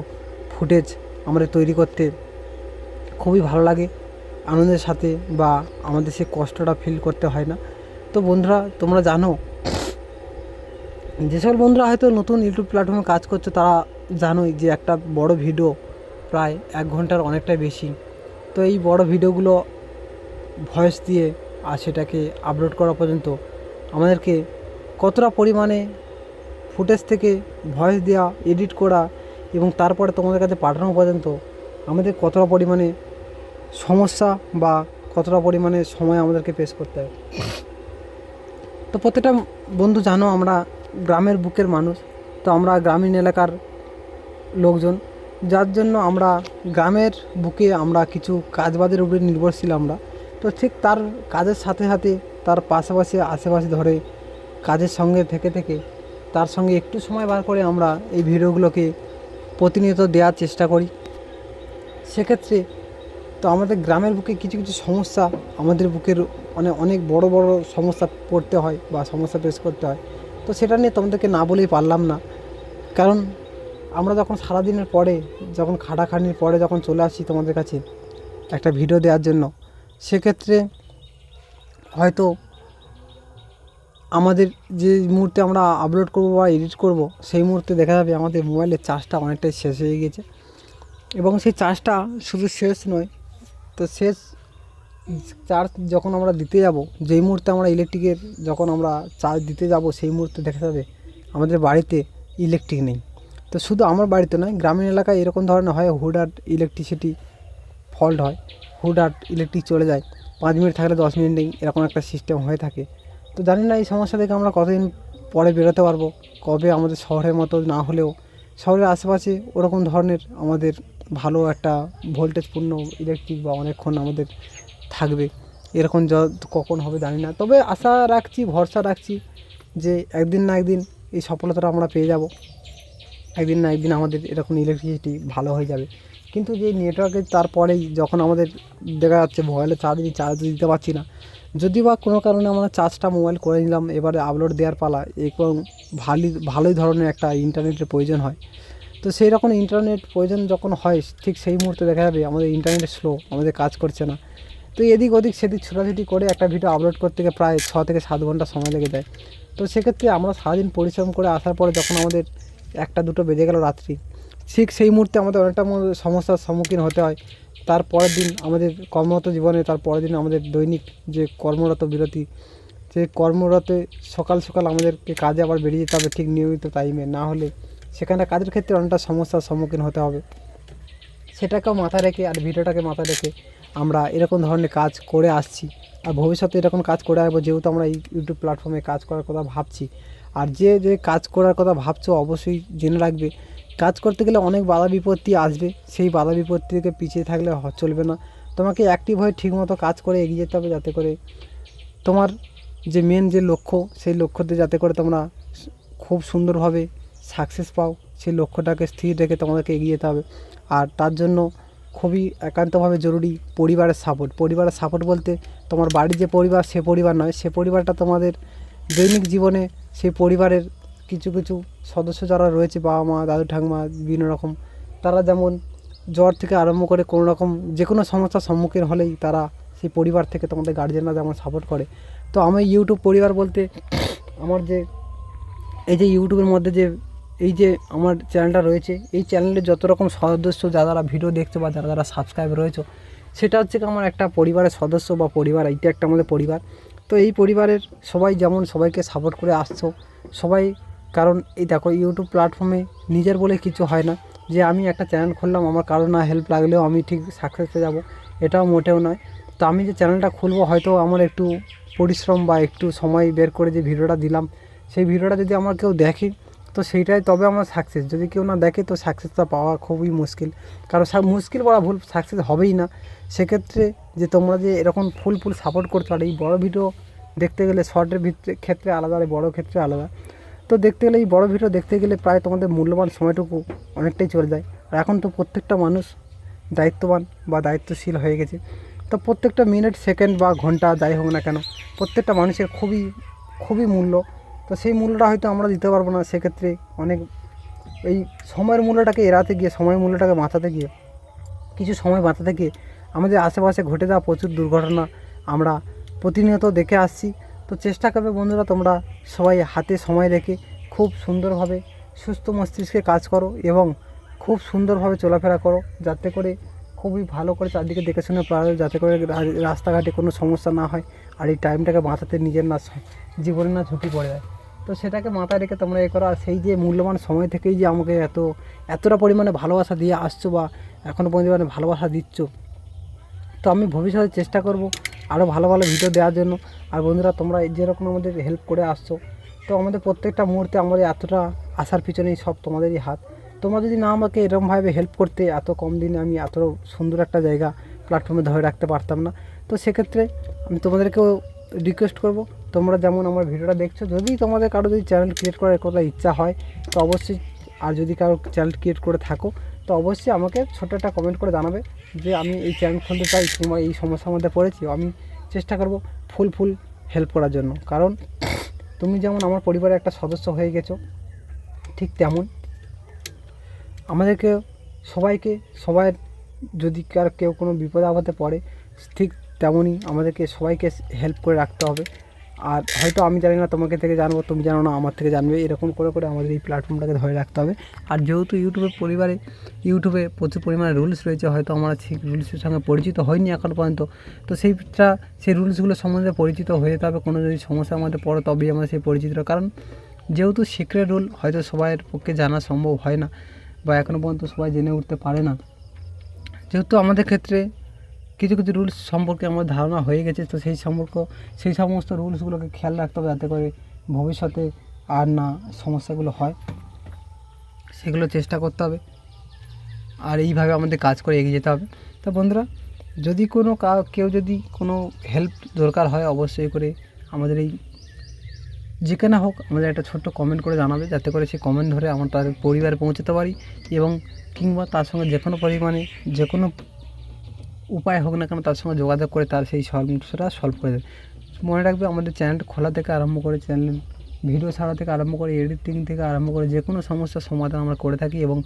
ফুটেজ আমাদের তৈরি করতে খুবই ভালো লাগে আনন্দের সাথে, বা আমাদের সে কষ্টটা ফিল করতে হয় না। তো বন্ধুরা, তোমরা জানো, যে সকল বন্ধুরা হয়তো নতুন ইউটিউব প্ল্যাটফর্মে কাজ করছো তারা জানোই যে একটা বড় ভিডিও প্রায় 1 ঘন্টার অনেকটাই বেশি। তো এই বড় ভিডিওগুলো ভয়েস দিয়ে আর সেটাকে আপলোড করা পর্যন্ত আমাদেরকে কতটা পরিমাণে ফুটেজ থেকে ভয়েস দেওয়া, এডিট করা এবং তারপরে তোমাদের কাছে পাঠানো পর্যন্ত আমাদের কতটা পরিমাণে সমস্যা বা কতটা পরিমাণে সময় আমাদেরকে ফেস করতে হয়। তো প্রত্যেকটা বন্ধু জানো, আমরা গ্রামের বুকের মানুষ, তো আমরা গ্রামীণ এলাকার লোকজন, যার জন্য আমরা গ্রামের বুকে আমরা কিছু কাজবাজের উপরে নির্ভরশীল আমরা। তো ঠিক তার কাজের সাথে সাথে তার পাশাপাশি আশেপাশে ধরে কাজের সঙ্গে থেকে তার সঙ্গে একটু সময় বার করে আমরা এই ভিডিওগুলোকে প্রতিনিয়ত দেওয়ার চেষ্টা করি। সেক্ষেত্রে তো আমাদের গ্রামের বুকে কিছু কিছু সমস্যা, আমাদের বুকের অনেক বড় বড় সমস্যা পড়তে হয় বা সমস্যা ফেস করতে হয়। তো সেটা নিয়ে তোমাদেরকে না বলেই পারলাম না, কারণ আমরা যখন সারাদিনের পরে, যখন খাটাখাটনির পরে যখন চলে আসি তোমাদের কাছে একটা ভিডিও দেওয়ার জন্য, সেক্ষেত্রে হয়তো আমাদের যে মুহূর্তে আমরা আপলোড করব বা এডিট করব, সেই মুহূর্তে দেখা যাবে আমাদের মোবাইলের চার্জটা অনেকটাই শেষ হয়ে গেছে। এবং সেই চার্জটা শুধু শেষ নয়, তো শেষ চার্জ যখন আমরা দিতে যাব, যেই মুহূর্তে আমরা ইলেকট্রিকের যখন আমরা চার্জ দিতে যাব, সেই মুহূর্তে দেখা যাবে আমাদের বাড়িতে ইলেকট্রিক নেই। তো শুধু আমার বাড়িতে নয়, গ্রামীণ এলাকায় এরকম ধরনের হয়, হুটহাট ইলেকট্রিসিটি ফল্ট হয়, হুটহাট ইলেকট্রিক চলে যায়, 5 মিনিট থাকলে 10 মিনিট নেই, এরকম একটা সিস্টেম হয়ে থাকে। তো জানি না এই সমস্যা থেকে আমরা কতদিন পরে বেরোতে পারবো, কবে আমাদের শহরের মতো না হলেও শহরের আশেপাশে ওরকম ধরনের আমাদের ভালো একটা ভোল্টেজপূর্ণ ইলেকট্রিক বা অনেকক্ষণ আমাদের থাকবে। এরকম কখন হবে জানি না, তবে আশা রাখছি, ভরসা রাখছি যে একদিন না একদিন এই সফলতাটা আমরা পেয়ে যাব, একদিন না একদিন আমাদের এরকম ইলেকট্রিসিটি ভালো হয়ে যাবে। কিন্তু যে নেটওয়ার্কের তারপরেই যখন আমাদের দেখা যাচ্ছে মোবাইলে চার্জ দিতে পারছি না, যদি বা কোনো কারণে আমরা চার্জটা মোবাইল করে নিলাম, এবারে আপলোড দেওয়ার পালা, এবং ভালোই ধরনের একটা ইন্টারনেটের প্রয়োজন হয়। তো সেই রকম ইন্টারনেট প্রয়োজন যখন হয়, ঠিক সেই মুহূর্তে দেখা যাবে আমাদের ইন্টারনেট স্লো, আমাদের কাজ করছে না। তো এদিক ওদিক সেদিক ছোটাছুটি করে একটা ভিডিও আপলোড করতে গিয়ে প্রায় 6 থেকে 7 ঘন্টা সময় লেগে যায়। তো সেক্ষেত্রে আমরা সারাদিন পরিশ্রম করে আসার পরে যখন আমাদের 1টা 2টো বেজে গেল রাত্রি, ঠিক সেই মুহূর্তে আমাদের অনেকটা সমস্যার সম্মুখীন হতে হয়। তার পরের দিন আমাদের কর্মরত জীবনে, তার পরের দিন আমাদের দৈনিক যে কর্মরত বিরতি, যে কর্মরতে সকাল সকাল আমাদেরকে কাজে আবার বেরিয়ে যেতে হবে ঠিক নিয়মিত টাইমে, না হলে সেখানে কাজের ক্ষেত্রে অনেকটা সমস্যার সম্মুখীন হতে হবে। সেটাকেও মাথায় রেখে আর ভিডিওটাকে মাথায় রেখে আমরা এরকম ধরনের কাজ করে আসছি, আর ভবিষ্যতে এরকম কাজ করে আসবো, যেহেতু আমরা এই ইউটিউব প্ল্যাটফর্মে কাজ করার কথা ভাবছি। আর যে কাজ করার কথা ভাবছো অবশ্যই জেনে রাখবে, কাজ করতে গেলে অনেক বাধা বিপত্তি আসবে, সেই বাধা বিপত্তি থেকে পিছিয়ে থাকলে চলবে না। তোমাকে অ্যাক্টিভ হয়ে ঠিকমতো কাজ করে এগিয়ে যেতে হবে, যাতে করে তোমার যে মেন যে লক্ষ্য, সেই লক্ষ্যতে যাতে করে তোমরা খুব সুন্দরভাবে সাকসেস পাও, সেই লক্ষ্যটাকে স্থির রেখে তোমাদেরকে এগিয়ে যেতে হবে। আর তার জন্য খুবই একান্তভাবে জরুরি পরিবারের সাপোর্ট বলতে তোমার বাড়ির যে পরিবার, সে পরিবার নয়, সে পরিবারটা তোমাদের দৈনিক জীবনে সেই পরিবারের কিছু কিছু সদস্য যারা রয়েছে, বাবা মা, দাদু ঠাকুমা, বিভিন্ন রকম, তারা যেমন জ্বর থেকে আরম্ভ করে কোনো রকম যে কোনো সমস্যার সম্মুখীন হলেই তারা সেই পরিবার থেকে তোমাদের গার্জেনরা যেমন সাপোর্ট করে। তো আমি ইউটিউব পরিবার বলতে আমার যে এই যে ইউটিউবের মধ্যে যে এই যে আমার চ্যানেলটা রয়েছে, এই চ্যানেলে যত রকম সদস্য যারা ভিডিও দেখছো বা যারা সাবস্ক্রাইবার রয়েছে, সেটা হচ্ছে আমার একটা পরিবারের সদস্য বা পরিবার, এইটা একটা আমাদের পরিবার। তো এই পরিবারের সবাই যেমন সবাইকে সাপোর্ট করে আসছো সবাই, কারণ এই দেখো ইউটিউব প্ল্যাটফর্মে নিজের বলে কিছু হয় না যে আমি একটা চ্যানেল খুললাম, আমার কারো না হেল্প লাগলেও আমি ঠিক সাকসেসে যাব, এটাও মোটেও নয়। তো আমি যে চ্যানেলটা খুলবো, হয়তো আমার একটু পরিশ্রম বা একটু সময় বের করে যে ভিডিওটা দিলাম, সেই ভিডিওটা যদি আমার কেউ দেখে তো সেইটাই তবে আমার সাকসেস, যদি কেউ না দেখে তো সাকসেসটা পাওয়া খুবই মুশকিল। কারণ মুশকিল বলা ভুল, সাকসেস হবেই না। সেক্ষেত্রে যে তোমরা যে এরকম ফুল সাপোর্ট করছো, আর এই বড় ভিডিও দেখতে গেলে শর্টের ক্ষেত্রে আলাদা আর বড় ক্ষেত্রে আলাদা। তো দেখতে গেলে এই বড় ভিডিও দেখতে গেলে প্রায় তোমাদের মূল্যবান সময়টুকু অনেকটাই চলে যায়। আর এখন তো প্রত্যেকটা মানুষ দায়িত্ববান বা দায়িত্বশীল হয়ে গেছে। তো প্রত্যেকটা মিনিট, সেকেন্ড বা ঘন্টা যাই হোক না কেন, প্রত্যেকটা মানুষের খুবই মূল্য। তো সেই মূল্যটা হয়তো আমরা দিতে পারবো না। সেক্ষেত্রে অনেক এই সময়ের মূল্যটাকে এড়াতে গিয়ে, সময়ের মূল্যটাকে বাঁচাতে গিয়ে, কিছু সময় বাঁচাতে গিয়ে আমাদের আশেপাশে ঘটে যাওয়া প্রচুর দুর্ঘটনা আমরা প্রতিনিয়ত দেখে আসছি। তো চেষ্টা করবে বন্ধুরা, তোমরা সবাই হাতে সময় রেখে খুব সুন্দরভাবে সুস্থ মস্তিষ্কে কাজ করো এবং খুব সুন্দরভাবে চলাফেরা করো, যাতে করে খুবই ভালো করে চারদিকে দেখে শুনে পারো, যাতে করে রাস্তাঘাটে কোনো সমস্যা না হয়, আর এই টাইমটাকে বাঁচাতে নিজের না জীবনে না ঝুঁকি পড়ে যায়। তো সেটাকে মাথায় রেখে তোমরা এ করো। আর সেই যে মূল্যবান সময় থেকেই যে আমাকে এতটা পরিমাণে ভালোবাসা দিয়ে আসছো বা এখনও পর্যন্ত ভালোবাসা দিচ্ছ, তো আমি ভবিষ্যতে চেষ্টা করব আরও ভালো ভালো ভিডিও দেওয়ার জন্য। আর বন্ধুরা, তোমরা যেরকম আমাদের হেল্প করে আসছো, তো আমাদের প্রত্যেকটা মুহূর্তে আমাদের এতটা আসার পিছনেই সব তোমাদেরই হাত। তোমরা যদি না আমাকে এরকমভাবে হেল্প করতে, এত কম দিনে আমি এত সুন্দর একটা জায়গা প্ল্যাটফর্মে ধরে রাখতে পারতাম না। তো সেক্ষেত্রে আমি তোমাদেরকেও রিকোয়েস্ট করব, তোমরা যেমন আমার ভিডিওটা দেখছো, যদি তোমাদের কারো যদি চ্যানেল ক্রিয়েট করার কথা ইচ্ছা হয় তো অবশ্যই, আর যদি কারো চ্যানেল ক্রিয়েট করে থাকো তো অবশ্যই আমাকে ছোটো একটা কমেন্ট করে জানাবে যে আমি এই চ্যানেল খুলতে চাই, কিংবা এই সমস্যার মধ্যে পড়েছি। আমি চেষ্টা করব ফুল হেল্প করার জন্য, কারণ তুমি যেমন আমার পরিবারের একটা সদস্য হয়ে গেছো, ঠিক তেমন আমাদেরকে সবাই যদি কেউ কোনো বিপদে আপদে পড়ে, ঠিক তেমনই আমাদেরকে সবাইকে হেল্প করে রাখতে হবে। আর হয়তো আমি জানি না তোমাকে থেকে জানবো, তুমি জানো না আমার থেকে জানবে, এরকম করে আমাদের এই প্ল্যাটফর্মটাকে ধরে রাখতে হবে। আর যেহেতু ইউটিউবে প্রচুর পরিমাণে রুলস রয়েছে, হয়তো আমরা সেই রুলসের সঙ্গে পরিচিত হয়নি এখন পর্যন্ত। তো সেই রুলসগুলো সম্বন্ধে পরিচিত হয়ে যেতে হবে। কোনো যদি সমস্যার মধ্যে পড়ো তবেই আমরা সেই পরিচিত, কারণ যেহেতু সিক্রেট রুল হয়তো সবার পক্ষে জানা সম্ভব হয় না বা এখনও পর্যন্ত সবাই জেনে উঠতে পারে না। যেহেতু আমাদের ক্ষেত্রে কিছু রুলস সম্পর্কে আমার ধারণা হয়ে গেছে, তো সেই সমস্ত রুলসগুলোকে খেয়াল রাখতে হবে, যাতে করে ভবিষ্যতে আর না সমস্যাগুলো হয়, সেগুলো চেষ্টা করতে হবে। আর এইভাবে আমাদের কাজ করে এগিয়ে যেতে হবে। তো বন্ধুরা, যদি কোনো কেউ যদি কোনো হেল্প দরকার হয় অবশ্যই করে আমাদের এই যেখানে হোক আমাদের একটা ছোট্ট কমেন্ট করে জানাবে, যাতে করে সেই কমেন্ট ধরে আমরা তার পরিবারে পৌঁছাতে পারি এবং কিংবা তার সঙ্গে যে কোনো পরিমাণে যে কোনো উপায় হোক না কেন তার সঙ্গে যোগাযোগ করে তার সেই সমস্যাটা সলভ করে দেবে। মনে রাখবে আমাদের চ্যানেল খোলা থেকে আরম্ভ করে চ্যানেল ভিডিও ছাড়া থেকে আরম্ভ করে এডিটিং থেকে আরম্ভ করে যে কোনো সমস্যার সমাধান আমরা করে থাকি এবং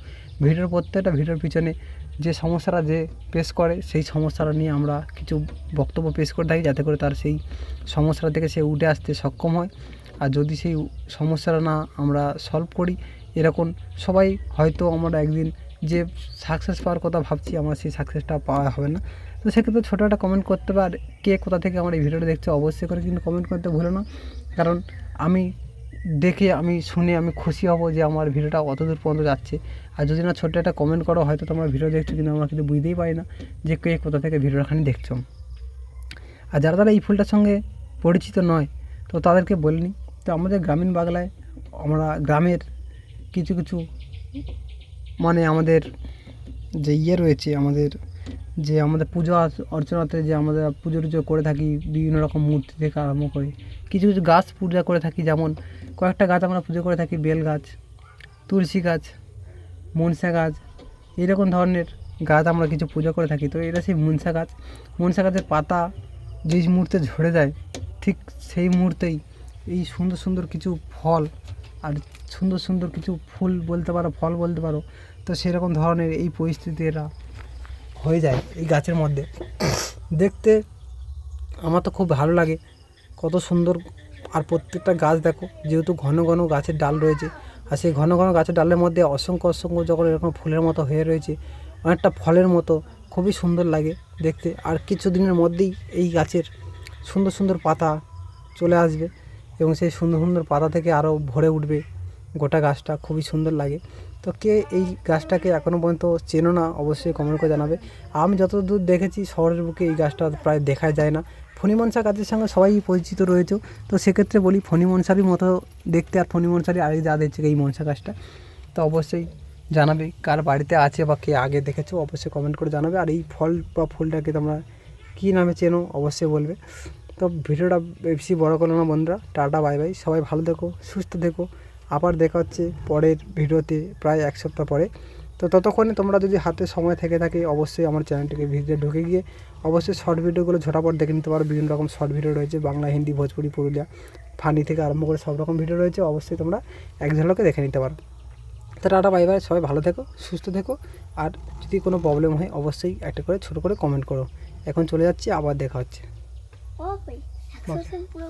ভিডিওর প্রত্যেকটা ভিডিওর পিছনে যে সমস্যাটা যে পেশ করে সেই সমস্যাটা নিয়ে আমরা কিছু বক্তব্য পেশ করে থাকি, যাতে করে তার সেই সমস্যাটা থেকে সে উঠে আসতে সক্ষম হয়। আর যদি সেই সমস্যাটা না আমরা সলভ করি, এরকম সবাই হয়তো আমরা একদিন যে সাকসেস পাওয়ার কথা ভাবছি আমার সেই সাকসেসটা পাওয়া হবে না। তো সেক্ষেত্রে ছোটো একটা কমেন্ট করতে পারে, কে কোথা থেকে আমার এই ভিডিওটা দেখছে অবশ্যই করে কিন্তু কমেন্ট করতে ভুলো না, কারণ আমি দেখে আমি শুনে আমি খুশি হব যে আমার ভিডিওটা অত দূর পর্যন্ত যাচ্ছে। আর যদি না ছোট্ট একটা কমেন্ট করো, হয়তো তোমরা ভিডিও দেখছো কিন্তু আমরা কিন্তু বুঝতেই পারি না যে কে কোথা থেকে ভিডিওখানি দেখছো। আর যারা এই ফুলটার সঙ্গে পরিচিত নয় তো তাদেরকে বলে নিই, তো আমাদের গ্রামীণ বাংলায় আমরা গ্রামের কিছু কিছু মানে আমাদের যে রয়েছে আমাদের যে আমাদের পুজো অর্চনাতে যে আমরা পুজো টুজো করে থাকি বিভিন্ন রকম মূর্তি থেকে আরম্ভ করে কিছু কিছু গাছ পূজা করে থাকি, যেমন কয়েকটা গাছ আমরা পুজো করে থাকি, বেল গাছ, তুলসী গাছ, মনসা গাছ, এরকম ধরনের গাছ আমরা কিছু পুজো করে থাকি। তো এটা সেই মনসা গাছ, মনসা গাছের পাতা যেই মুহূর্তে ঝরে যায় ঠিক সেই মুহূর্তেই এই সুন্দর সুন্দর কিছু ফল আর সুন্দর সুন্দর কিছু ফুল বলতে পারো, ফল বলতে পারো, তো সেরকম ধরনের এই পরিস্থিতি এরা হয়ে যায় এই গাছের মধ্যে। দেখতে আমার তো খুব ভালো লাগে, কত সুন্দর। আর প্রত্যেকটা গাছ দেখো, যেহেতু ঘন ঘন গাছের ডাল রয়েছে আর সেই ঘন ঘন গাছের ডালের মধ্যে অসংখ্য অসংখ্য যখন এরকম ফুলের মতো হয়ে রয়েছে, অনেকটা ফলের মতো, খুবই সুন্দর লাগে দেখতে। আর কিছু দিনের মধ্যেই এই গাছের সুন্দর সুন্দর পাতা চলে আসবে এবং সেই সুন্দর সুন্দর পাতা থেকে আরও ভরে উঠবে গোটা গাছটা, খুবই সুন্দর লাগে। তো কে এই গাছটাকে এখনও পর্যন্ত চেনো না অবশ্যই কমেন্ট করে জানাবে। আমি যতদূর দেখেছি শহরের বুকে এই গাছটা প্রায় দেখা যায় না। ফণিমনসা গাছের সঙ্গে সবাই পরিচিত রয়েছে, তো সেক্ষেত্রে বলি ফণিমনসারই মতো দেখতে, আর ফণিমনসারই আগে যা দেখছে এই মনসা গাছটা। তো অবশ্যই জানাবে কার বাড়িতে আছে বা কে আগে দেখেছো, অবশ্যই কমেন্ট করে জানাবে। আর এই ফল বা ফুলটাকে তোমরা কী নামে চেনো অবশ্যই বলবে। তো ভিডিওটা বেশি বড় করলো না বন্ধুরা, টাটা বাই বাই, সবাই ভালো থেকো, সুস্থ থেকো। আবার দেখা হচ্ছে পরের ভিডিওতে প্রায় এক সপ্তাহ পরে। তো ততক্ষণে তোমরা যদি হাতে সময় থেকে থাকে অবশ্যই আমার চ্যানেলটিকে ভিডিও ঢুকে গিয়ে অবশ্যই শর্ট ভিডিওগুলো ঝটাপট দেখে নিতে পারো। বিভিন্ন রকম শর্ট ভিডিও রয়েছে, বাংলা, হিন্দি, ভোজপুরি, পুরুলিয়া, ফানি থেকে আরম্ভ করে সব রকম ভিডিও রয়েছে, অবশ্যই তোমরা এক ঝলকে দেখে নিতে পারো। তো টাটা বাই বাই, সবাই ভালো থেকো, সুস্থ থেকো। আর যদি কোনো প্রবলেম হয় অবশ্যই একটা করে ছোটো করে কমেন্ট করো। এখন চলে যাচ্ছি, আবার দেখা হচ্ছে। ওকে সাকসেসফুল পুরো